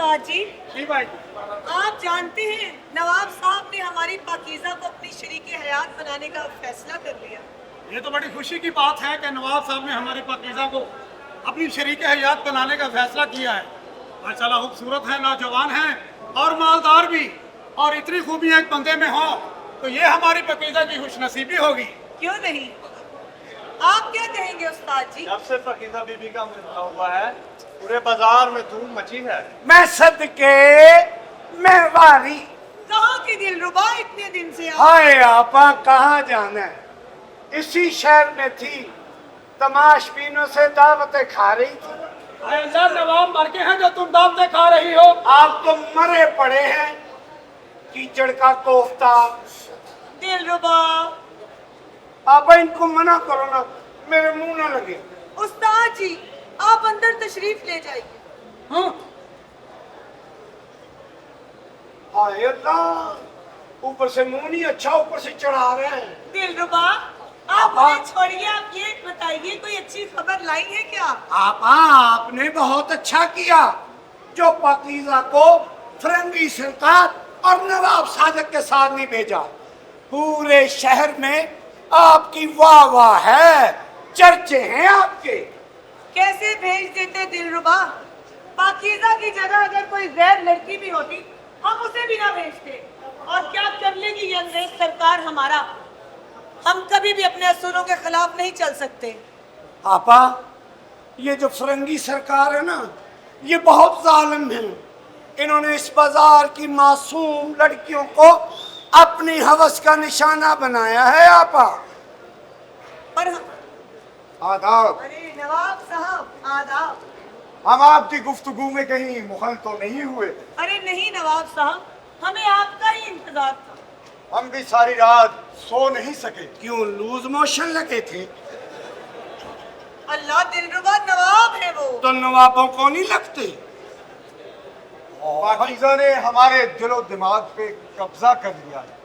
उस्ताद जी, जी भाई, आप जानते हैं नवाब साहब ने हमारी पाकीज़ा को अपनी शरीके हयात बनाने का फैसला कर लिया। ये तो बड़ी खुशी की बात है कि नवाब साहब ने हमारी पाकीज़ा को अपनी शरीक हयात बनाने का फैसला किया है। माशाल्लाह खूबसूरत है, नौजवान है और मालदार भी, और इतनी खूबियाँ एक बंदे में हो तो ये हमारी पाकीज़ा की खुशनसीबी होगी। क्यों नहीं? आप क्या कहेंगे उस्ताद जी? जब से फकीजा बीबी का मिलना हुआ है पूरे बाजार में धूम मची है। मैं सदके मैं वारी। कहाँ की दिलरुबा इतने दिन से हाय आपा कहाँ जाना है, इसी शहर में थी, तमाशबीनों से दावतें खा रही थी। अल्लाह, नवाब मर गए हैं जो तुम दावतें खा रही हो। आप तो मरे पड़े हैं, कीचड़ का कोफ्ता। दिलरुबा, आप इनको मना करो ना, मेरे मुंह ना लगे। उस्ताद जी आप अंदर तशरीफ ले जाइए। हाँ, हाय अल्लाह, ऊपर से मुंह नहीं अच्छा, ऊपर से चढ़ा रहे हैं। दिलरुबा, आप मुझे छोड़िए, आप ये बताइए कोई अच्छी खबर लाई है क्या? आपने बहुत अच्छा किया जो पाकीज़ा को फरंगी सरकार और नवाब सादक के साथ नहीं भेजा। पूरे शहर में आपकी वाह वाह है, चर्चे हैं आपके। कैसे भेज देते दिलरुबा? पाकीज़ा की जगह अगर कोई गैर लड़की भी होती हम उसे भी ना भेजते। और क्या कर लेगी ये अंग्रेज सरकार हमारा? हम कभी भी अपने असूलों के खिलाफ नहीं चल सकते। आपा, ये जो फरंगी सरकार है ना, ये बहुत जालिम है। इन्होंने इस बाजार की मासूम लड़कियों को अपनी हवस का निशाना बनाया है। आपा, पर आदाब। अरे नवाब साहब, आदाब। हम आपकी गुफ्तगू में कहीं मुखल तो नहीं हुए? अरे नहीं नवाब साहब, हमें आपका ही इंतजार था। हम भी सारी रात सो नहीं सके। क्यों लूज मोशन लगे थे? अल्लाह, दिलरुबा नवाब है वो। तो नवाबों को नहीं लगते? पाकीज़ा ने हमारे दिलो दिमाग पे कब्जा कर लिया है।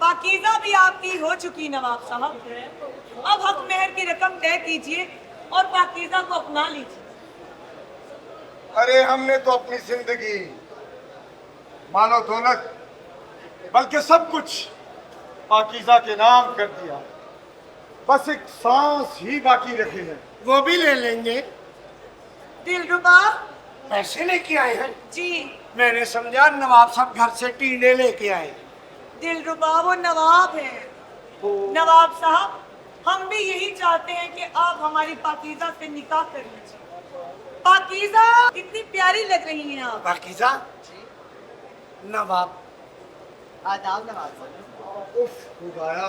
पाकीज़ा भी आपकी हो चुकी नवाब साहब। अब हक मेहर की रकम तय कीजिए और पाकीज़ा को अपना लीजिए। अरे हमने तो अपनी जिंदगी, मानो दौलत, बल्कि सब कुछ पाकीज़ा के नाम कर दिया। बस एक सांस ही बाकी रखे हैं। वो भी ले लेंगे। दिलरुबा पैसे लेके आए हैं? जी। मैंने समझा नवाब साहब घर से टींडे लेके आए। दिलरुबा वो नवाब है। नवाब साहब, हम भी यही चाहते हैं कि आप हमारी पाकीज़ा से निकाह कर लीजिए। पाकीज़ा इतनी प्यारी लग रही हैं आप। पाकीज़ा, नवाब। आदाब नवाब साहब। उफ खुदाया,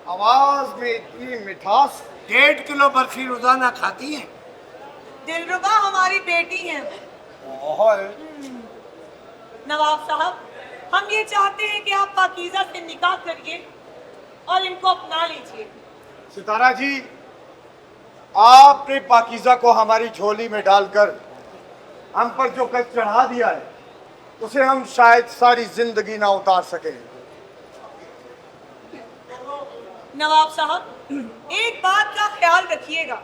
आवाज में इतनी मिठास। 1.5 किलो बर्फी रोजाना खाती हैं? दिलरुबा हमारी बेटी हैं। और नवाब साहब, हम ये चाहते हैं कि आप पाकीज़ा से निकाह करिए और इनको अपना लीजिए। सितारा जी, आपने पाकीज़ा को हमारी झोली में डालकर हम पर जो कर्ज चढ़ा दिया है उसे हम शायद सारी जिंदगी ना उतार सके। नवाब साहब, एक बात का ख्याल रखिएगा,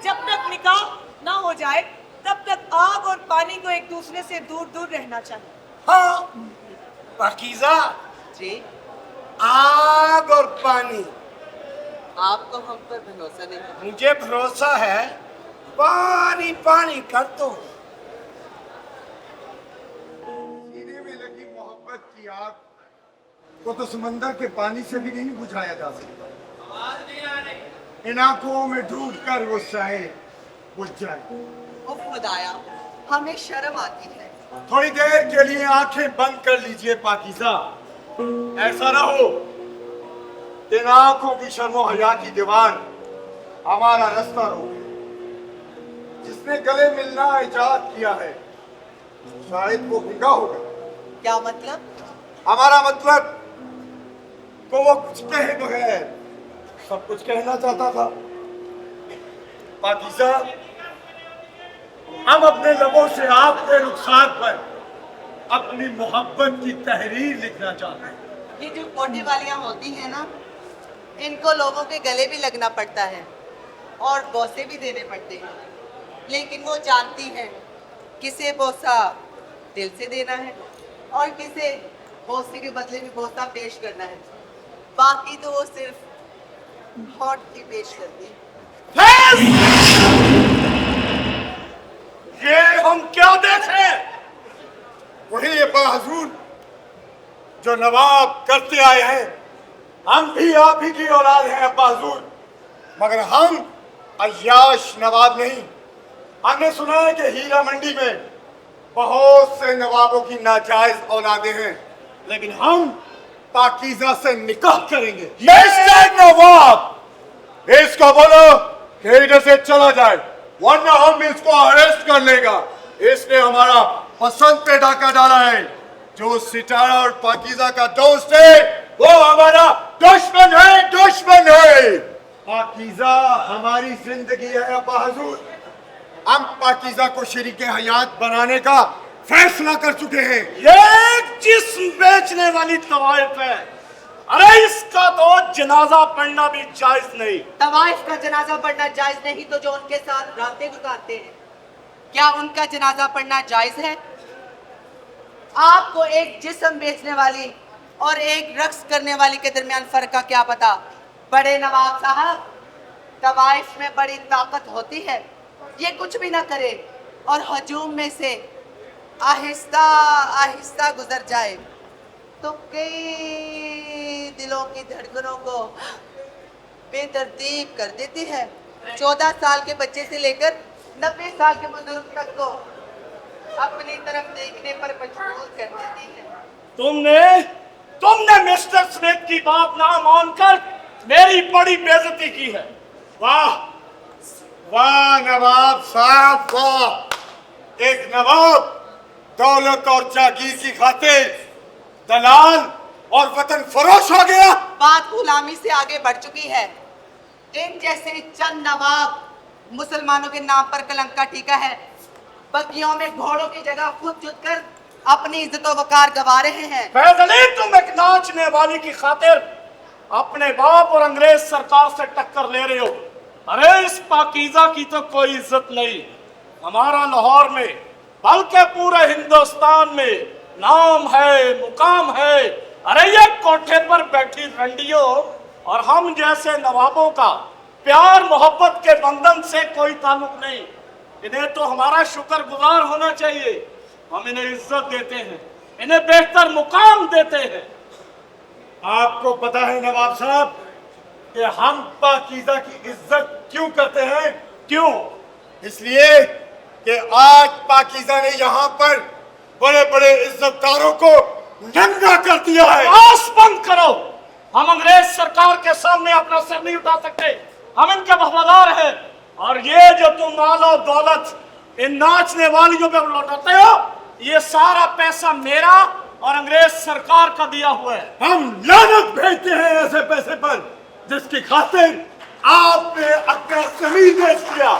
जब तक निकाह ना हो जाए तब तक आग और पानी को एक दूसरे से दूर दूर रहना चाहिए। हाँ पाकीज़ा जी, आग और पानी, आपको हम पर भरोसा नहीं। मुझे भरोसा है। पानी पानी कर दो। सीने में लगी मोहब्बत की आग को तो समंदर के पानी से भी नहीं बुझाया जा सकता। इन आंखों में डूबकर वो शायद बुझ जाए। उफ खुदाया, हमें शर्म आती है। थोड़ी देर के लिए आंखें बंद कर लीजिए पाकीज़ा। ऐसा ना हो इन आंखों की शर्मो हया की दीवार हमारा रास्ता रोके। जिसने गले मिलना इजाद किया है शायद वो गूंगा होगा। क्या मतलब? हमारा मतलब तो वो कुछ कहे बगैर सब कुछ कहना चाहता था। पाकीज़ा, हम अपने लबों से आपके रुखसार पर अपनी मोहब्बत की तहरीर लिखना चाहते हैं। ये जो कोटे वालियाँ होती हैं ना, इनको लोगों के गले भी लगना पड़ता है और बोसे भी देने पड़ते हैं, लेकिन वो जानती हैं किसे बोसा दिल से देना है और किसे बोसे के बदले में बोसा पेश करना है। बाकी तो वो सिर्फ हॉट ही पेश करती है। ये हम क्या देख रहे हैं? वही बहादुर जो नवाब करते आए हैं। हम भी आप ही की औलाद हैं अब्बा हुजूर, मगर हम अय्याश नवाब नहीं। हमने सुना है कि हीरा मंडी में बहुत से नवाबों की नाजायज औलादें हैं, लेकिन हम पाकीज़ा से निकाह करेंगे। मिस्टर नवाब, इसको बोलो कि इधर से चला जाए, वरना हम इसको अरेस्ट कर लेगा। इसने हमारा पसंद पे डाका डाला है। जो सितारा और पाकीज़ा का दोस्त है वो हमारा दुश्मन है, दुश्मन है। पाकीज़ा हमारी जिंदगी है अब्बा हुजूर। हम पाकीज़ा को शरीके हयात बनाने का फैसला कर चुके हैं। ये जिस्म बेचने वाली तवाइफ है, अरे इसका तो जनाजा पढ़ना भी जायज नहीं। तवाइफ का जनाजा पढ़ना जायज नहीं तो जो उनके साथ रातें गुजारते हैं, क्या उनका जनाजा पढ़ना जायज है? आपको एक जिस्म बेचने वाली और एक रक्स करने वाली के दरमियान फर्क का क्या पता? बड़े नवाब साहब, तवाइफ में बड़ी ताकत होती है। ये कुछ भी ना करे और हजूम में से आहिस्ता आहिस्ता गुजर जाए तो कई दिलों की धड़कनों को बेतरतीब कर देती है। 14 साल के बच्चे से लेकर 90 साल के बुजुर्ग तक को अपनी तरफ देखने पर मजबूर कर देती है। तुमने मिस्टर स्मिथ की बात ना मानकर मेरी बड़ी बेइज्जती की है। वाह वाह नवाब साहब, वाह। एक नवाब दौलत और जागीर की खातिर दलाल और वतन फरोश हो गया। बात गुलामी से आगे बढ़ चुकी है। इन जैसे चंद नवाब मुसलमानों के नाम पर कलंक का टीका है। बगियों में घोड़ों की जगह खुद जुट कर अपनी इज्जत वकार गवा रहे हैं। फैज अली, तुम एक नाचने वाली की खातिर अपने बाप और अंग्रेज सरकार से टक्कर ले रहे हो। अरे इस पाकीज़ा की तो कोई इज्जत नहीं। हमारा लाहौर में बल्कि पूरे हिंदुस्तान में नाम है, मुकाम है। अरे ये कोठे पर बैठी रंडियों और हम जैसे नवाबों का प्यार मोहब्बत के बंधन से कोई ताल्लुक नहीं। इन्हें तो हमारा शुक्रगुजार होना चाहिए। हम इन्हें इज्जत देते हैं, इन्हें बेहतर मुकाम देते हैं। आपको पता है नवाब साहब कि हम पाकीज़ा की इज्जत क्यों करते हैं? क्यों? इसलिए कि आज पाकीज़ा ने यहाँ पर बड़े बड़े इज्जतदारों को नंगा कर दिया है। आस बंद करो। हम अंग्रेज सरकार के सामने अपना सर नहीं उठा सकते। हम इनके वफादार हैं और ये जो तुम माल और दौलत इन नाचने वालियों पे लौटाते हो, ये सारा पैसा मेरा और अंग्रेज सरकार का दिया हुआ है। हम लानत भेजते हैं ऐसे पैसे पर जिसकी खातिर आपने अपना जमीन बेच दिया।